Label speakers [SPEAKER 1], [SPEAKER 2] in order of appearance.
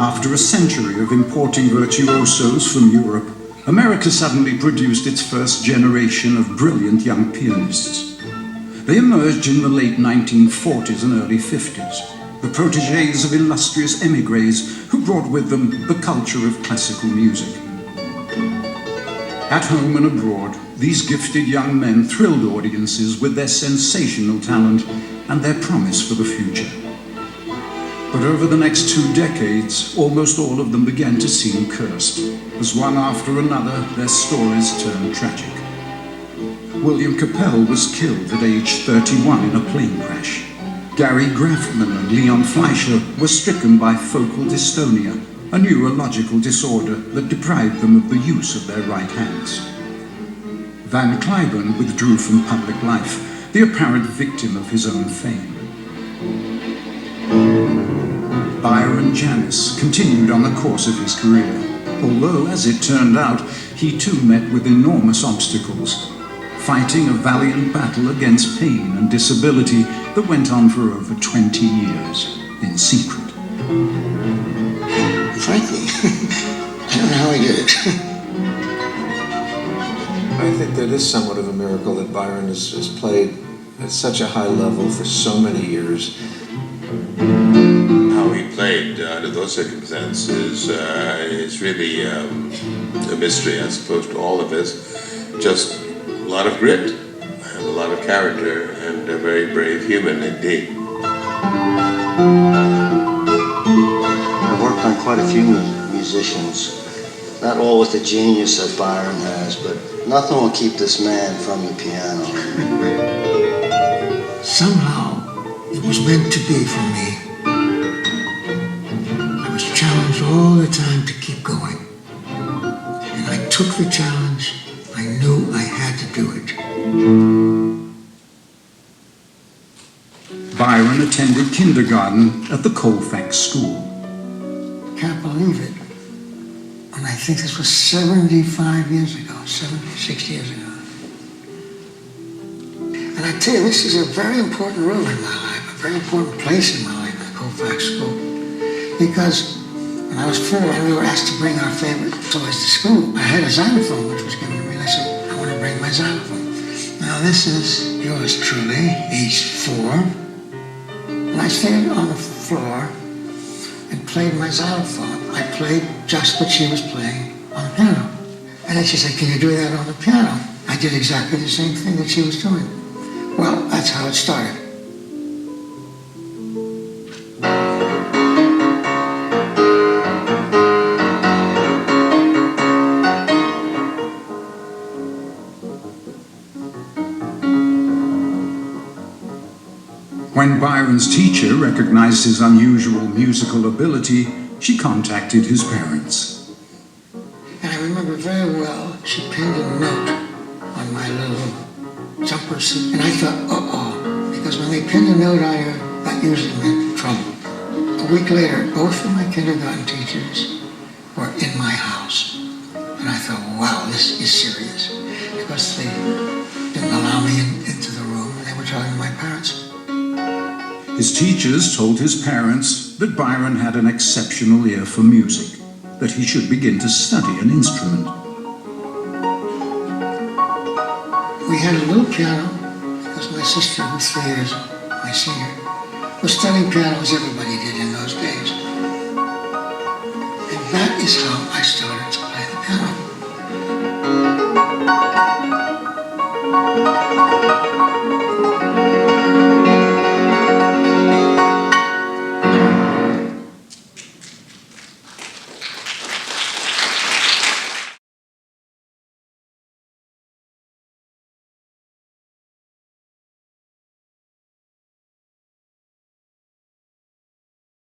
[SPEAKER 1] After a century of importing virtuosos from Europe, America suddenly produced its first generation of brilliant young pianists. They emerged in the late 1940s and early 50s, the protégés of illustrious émigrés who brought with them the culture of classical music. At home and abroad, these gifted young men thrilled audiences with their sensational talent and their promise for the future. But over the next 2 decades, almost all of them began to seem cursed, as one after another their stories turned tragic. William Capell was killed at age 31 in a plane crash. Gary Graffman and Leon Fleischer were stricken by focal dystonia, a neurological disorder that deprived them of the use of their right hands. Van Cliburn withdrew from public life, the apparent victim of his own fame. Byron Janis continued on the course of his career, although, as it turned out, he too met with enormous obstacles, fighting a valiant battle against pain and disability that went on for over 20 years, in secret.
[SPEAKER 2] Frankly, I don't know how he did it.
[SPEAKER 3] I think that is somewhat of a miracle that Byron has played at such a high level for so many years.
[SPEAKER 4] How he played under those circumstances is really a mystery, I suppose, to all of us. Just a lot of grit, and a lot of character, and a very brave human indeed.
[SPEAKER 2] I've worked on quite a few musicians, not all with the genius that Byron has, but nothing will keep this man from the piano.
[SPEAKER 5] Somehow, it was meant to be for me. I was challenged all the time to keep going. And I took the challenge. I knew I had to do it.
[SPEAKER 1] Byron attended kindergarten at the Colfax School.
[SPEAKER 5] Can't believe it. And I think this was 75 years ago, 76 years ago. And I tell you, this is a very important room in my life, a very important place in my life, the Colfax School. Because when I was 4 and we were asked to bring our favorite toys to school, I had a xylophone which was given to me, and I said, I want to bring my xylophone. Now this is yours truly, age 4. And I stayed on the floor and played my xylophone. I played just what she was playing on the piano. And then she said, can you do that on the piano? I did exactly the same thing that she was doing. Well, that's how it started.
[SPEAKER 1] When Byron's teacher recognized his unusual musical ability, she contacted his parents.
[SPEAKER 5] And I remember very well, she pinned a note on my little jumper suit. And I thought, uh-oh, because when they pinned a note on you, that usually meant trouble. A week later, both of my kindergarten teachers were in my house. And I thought, wow, this is serious. Because they didn't allow me into the room, and they were talking to my parents.
[SPEAKER 1] His teachers told his parents that Byron had an exceptional ear for music, that he should begin to study an instrument.
[SPEAKER 5] We had a little piano, because my sister, who was 3 years my senior, was studying piano as everybody did in those days. And that is how I started to play the piano.